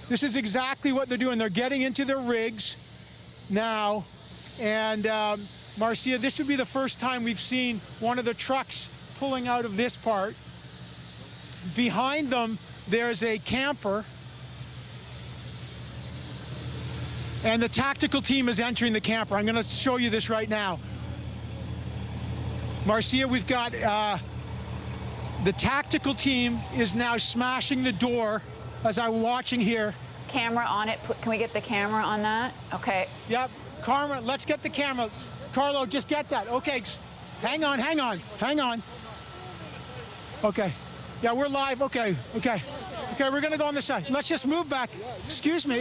this is exactly what they're doing. They're getting into their rigs now. And Marcia, this would be the first time we've seen one of the trucks pulling out of this part. Behind them, there's a camper. And the tactical team is entering the camper. I'm going to show you this right now. Marcia, we've got the tactical team is now smashing the door as I'm watching here. Camera on it. Can we get the camera on that? Okay. Yep. Karma, let's get the camera. Carlo, just get that. Okay, just hang on. Okay. Yeah, we're live. Okay, we're going to go on this side. Let's just move back. Excuse me.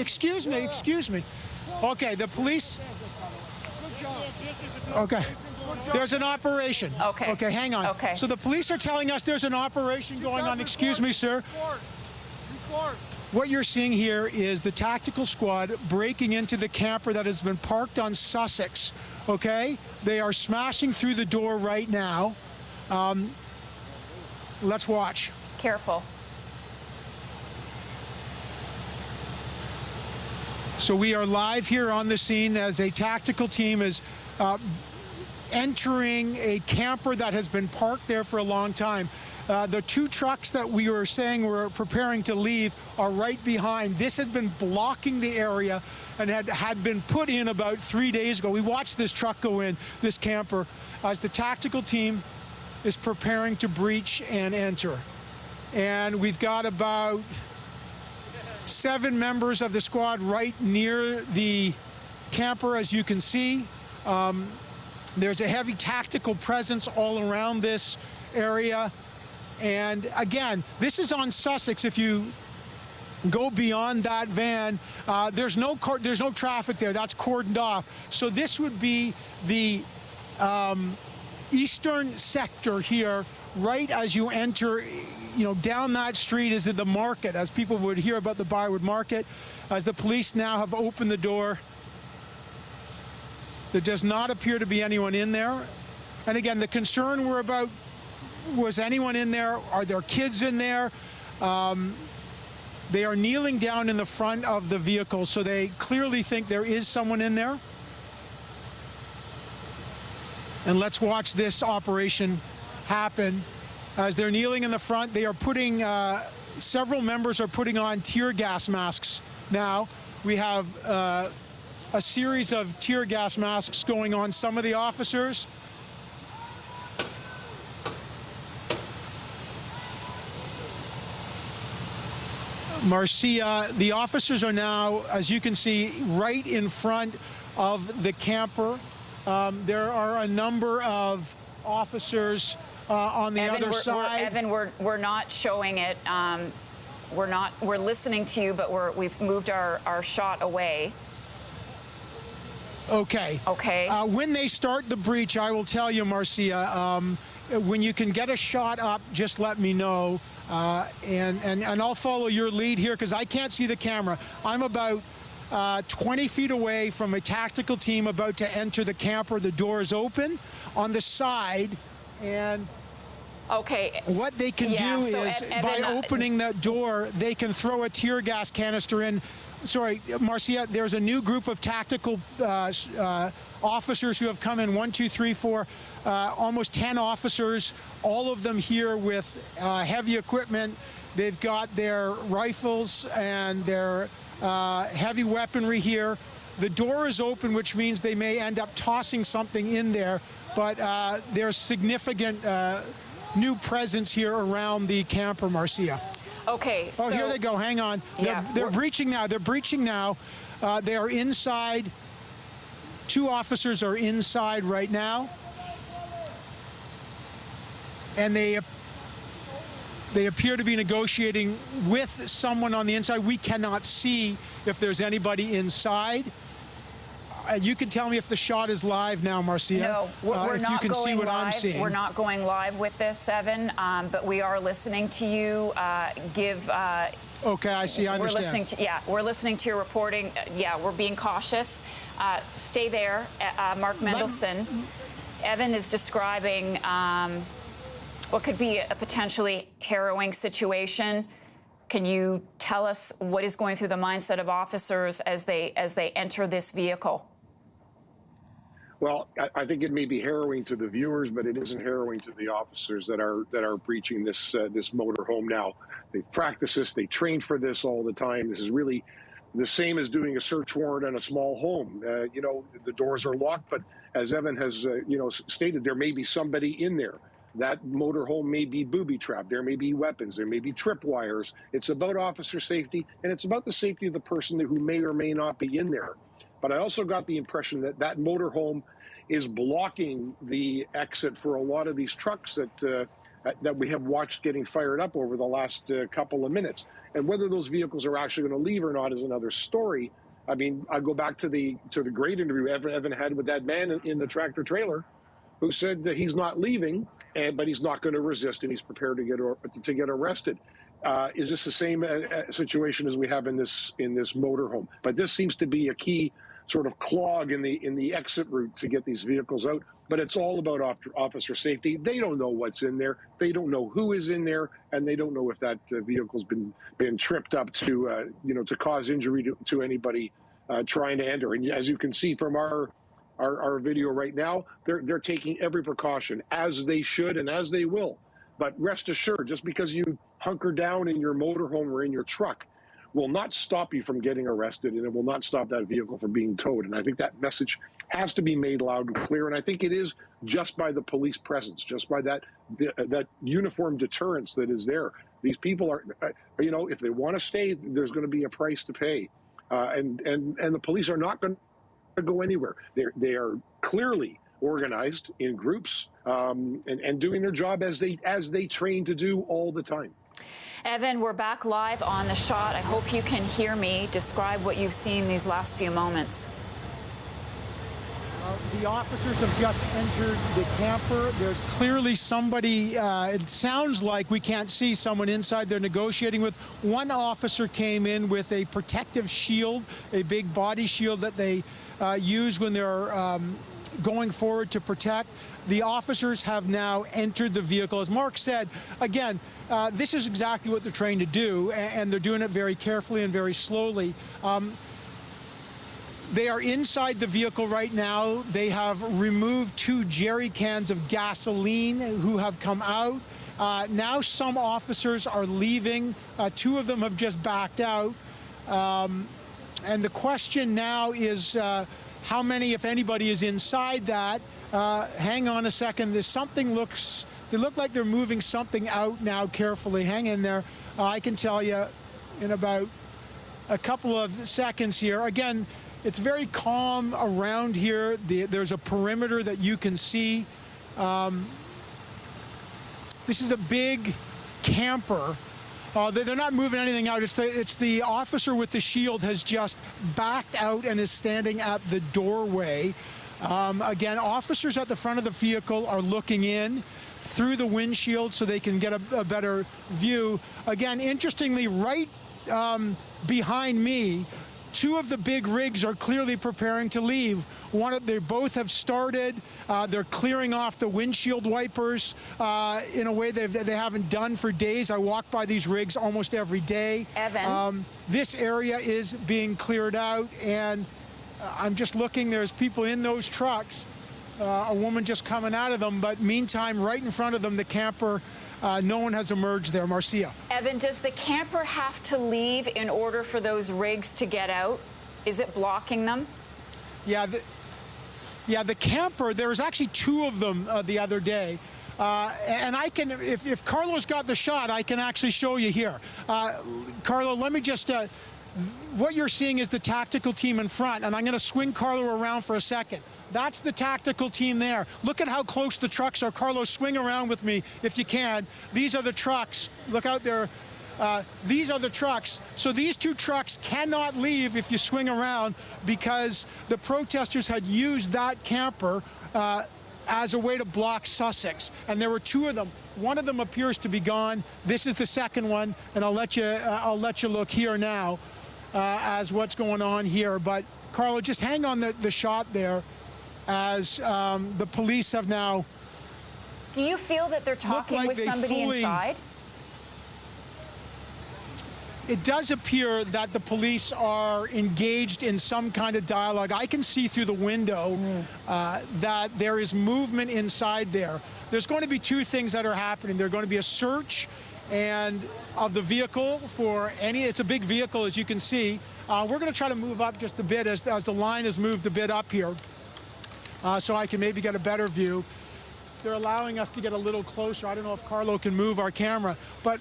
Okay, the police. Okay. There's an operation. Okay, hang on. Okay. So the police are telling us there's an operation going on. Excuse me, sir. What you're seeing here is the tactical squad breaking into the camper that has been parked on Sussex. Okay? They are smashing through the door right now. Let's watch. Careful. So we are live here on the scene as a tactical team is entering a camper that has been parked there for a long time. The two trucks that we were saying were preparing to leave are right behind. This had been blocking the area and had been put in about 3 days ago. We watched this truck go in, this camper, as the tactical team is preparing to breach and enter. And we've got about 7 members of the squad right near the camper, as you can see. There's a heavy tactical presence all around this area. And again, this is on Sussex. If you go beyond that van, there's no traffic there. That's cordoned off. So this would be the eastern sector here, right as you enter. Down that street is the market, as people would hear about the Bywood Market. As the police now have opened the door, there does not appear to be anyone in there. And again, the concern we're about, was anyone in there? Are there kids in there? They are kneeling down in the front of the vehicle, so they clearly think there is someone in there. And let's watch this operation happen. As they're kneeling in the front, they are putting, several members are putting on tear gas masks now. We have a series of tear gas masks going on some of the officers. Marcia, the officers are now, as you can see, right in front of the camper. There are a number of officers on the other side. Evan, we're not showing it. We're listening to you, but we've moved our shot away. Okay. Okay. When they start the breach, I will tell you, Marcia, when you can get a shot up, just let me know. And I'll follow your lead here because I can't see the camera. I'm about 20 feet away from a tactical team about to enter the camper. The door is open on the side, and okay, what they can do is by opening that door, they can throw a tear gas canister in. Sorry, Marcia, there's a new group of tactical officers who have come in, 1, 2, 3, 4, almost 10 officers, all of them here with heavy equipment. They've got their rifles and their heavy weaponry here. The door is open, which means they may end up tossing something in there, but there's significant new presence here around the camper, Marcia. Okay. Oh, here they go. Hang on. Yeah, they're breaching now. They're breaching now. They are inside. 2 officers are inside right now. And they appear to be negotiating with someone on the inside. We cannot see if there's anybody inside. You can tell me if the shot is live now, Marcia. No, we're if not you can going see what live. I'm seeing. We're not going live with this, Evan, but we are listening to you give. Okay, I see. I understand. We're listening to your reporting. We're being cautious. Stay there, Mark Mendelson. Evan is describing what could be a potentially harrowing situation. Can you tell us what is going through the mindset of officers as they enter this vehicle? Well, I think it may be harrowing to the viewers, but it isn't harrowing to the officers that are breaching this motorhome now. They've practiced this, they train for this all the time. This is really the same as doing a search warrant on a small home. You know, the doors are locked, but as Evan has stated, there may be somebody in there. That motorhome may be booby-trapped. There may be weapons. There may be tripwires. It's about officer safety, and it's about the safety of the person who may or may not be in there. But I also got the impression that that motorhome is blocking the exit for a lot of these trucks that we have watched getting fired up over the last couple of minutes. And whether those vehicles are actually going to leave or not is another story. I mean, I go back to the great interview Evan had with that man in the tractor trailer, who said that he's not leaving, but he's not going to resist, and he's prepared to get arrested. Is this the same situation as we have in this motorhome? But this seems to be a key sort of clog in the exit route to get these vehicles out. But it's all about officer safety. They don't know what's in there. They don't know who is in there, and they don't know if that vehicle's been tripped up to cause injury to anybody trying to enter. And as you can see from our video right now, they're taking every precaution, as they should and as they will. But rest assured, just because you hunker down in your motorhome or in your truck will not stop you from getting arrested, and it will not stop that vehicle from being towed. And I think that message has to be made loud and clear. And I think it is just by the police presence, just by that uniform deterrence that is there. These people are, if they want to stay, there's going to be a price to pay. And the police are not going to go anywhere. They are clearly organized in groups and doing their job as they train to do all the time. Evan, we're back live on the shot. I hope you can hear me. Describe what you've seen these last few moments. The officers have just entered the camper. There's clearly somebody, it sounds like we can't see someone inside they're negotiating with. One officer came in with a protective shield, a big body shield that they use when they're going forward to protect. The officers have now entered the vehicle. As Mark said, again, this is exactly what they're trained to do, and they're doing it very carefully and very slowly. They are inside the vehicle right now. They have removed 2 jerry cans of gasoline who have come out. Now some officers are leaving. 2 of them have just backed out. And the question now is how many, if anybody, is inside that. Hang on a second. They look like they're moving something out now carefully. Hang in there. I can tell you in about a couple of seconds here. Again, it's very calm around here. There's a perimeter that you can see. This is a big camper. They're not moving anything out. It's the officer with the shield has just backed out and is standing at the doorway. Again, officers at the front of the vehicle are looking in through the windshield so they can get a better view. Again, interestingly, right behind me, 2 of the big rigs are clearly preparing to leave. They both have started. They're clearing off the windshield wipers in a way they haven't done for days. I walk by these rigs almost every day. Evan. This area is being cleared out, and I'm just looking. There's people in those trucks. A woman just coming out of them, but meantime, right in front of them, the camper, no one has emerged there. Marcia. Evan, does the camper have to leave in order for those rigs to get out? Is it blocking them? Yeah, the camper, there was actually 2 of them the other day. And I can, if Carlo's got the shot, I can actually show you here. Carlo, let me just, what you're seeing is the tactical team in front, and I'm going to swing Carlo around for a second. That's the tactical team there. Look at how close the trucks are. Carlos, swing around with me if you can. These are the trucks. Look out there. These are the trucks. So these 2 trucks cannot leave if you swing around because the protesters had used that camper as a way to block Sussex. And there were 2 of them. One of them appears to be gone. This is the second one, and I'll let you look here now as what's going on here. But Carlo, just hang on the shot there. As the police have now. Do you feel that they're talking with somebody inside? it does appear that the police are engaged in some kind of dialogue. I can see through the window that there is movement inside there. There's going to be two things that are happening. There's going to be a search and of the vehicle for any, it's a big vehicle, as you can see. We're going to try to move up just a bit as the line has moved a bit up here, so I can maybe get a better view. They're allowing us to get a little closer. I don't know if Carlo can move our camera, but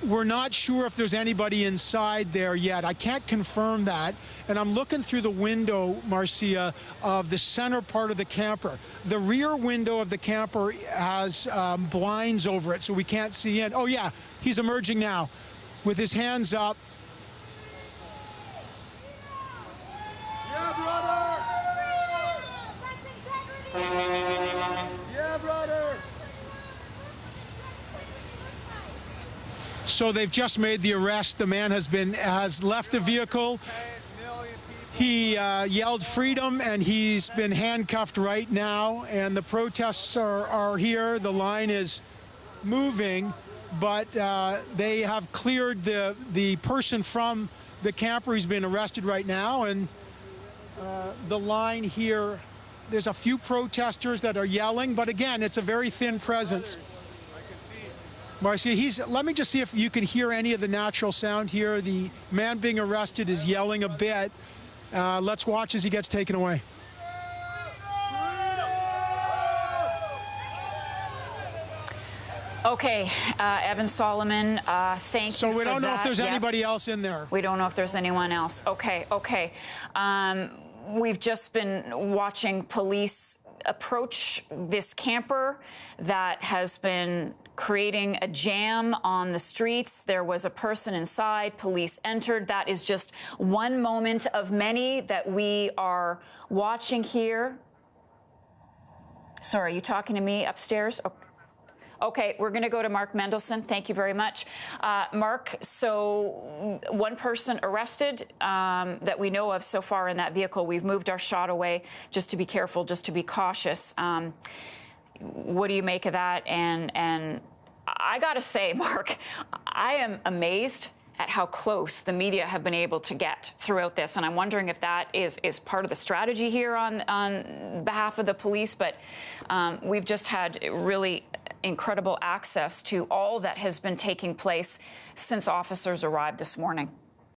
we're not sure if there's anybody inside there yet. I can't confirm that. And I'm looking through the window, Marcia, of the center part of the camper. The rear window of the camper has blinds over it, so we can't see in. Oh, yeah, he's emerging now with his hands up. Yeah, brother! Yeah, brother! So they've just made the arrest. The man has left the vehicle. He yelled freedom, and he's been handcuffed right now. And the protests are here. The line is moving, but they have cleared the person from the camper. He's been arrested right now, and the line here, there's a few protesters that are yelling, but again, it's a very thin presence. Marcia, let me just see if you can hear any of the natural sound here. The man being arrested is yelling a bit. Let's watch as he gets taken away. Okay, Evan Solomon, thank you for that. So we don't know if there's anybody else in there. We don't know if there's anyone else. Okay. We've just been watching police approach this camper that has been creating a jam on the streets. There was a person inside. Police entered. That is just one moment of many that we are watching here. Sorry, are you talking to me upstairs? Okay, we're going to go to Mark Mendelson. Thank you very much. Mark, so one person arrested that we know of so far in that vehicle. We've moved our shot away just to be careful, just to be cautious. What do you make of that? And I got to say, Mark, I am amazed at how close the media have been able to get throughout this. And I'm wondering if that is part of the strategy here on behalf of the police. But we've just had really incredible access to all that has been taking place since officers arrived this morning.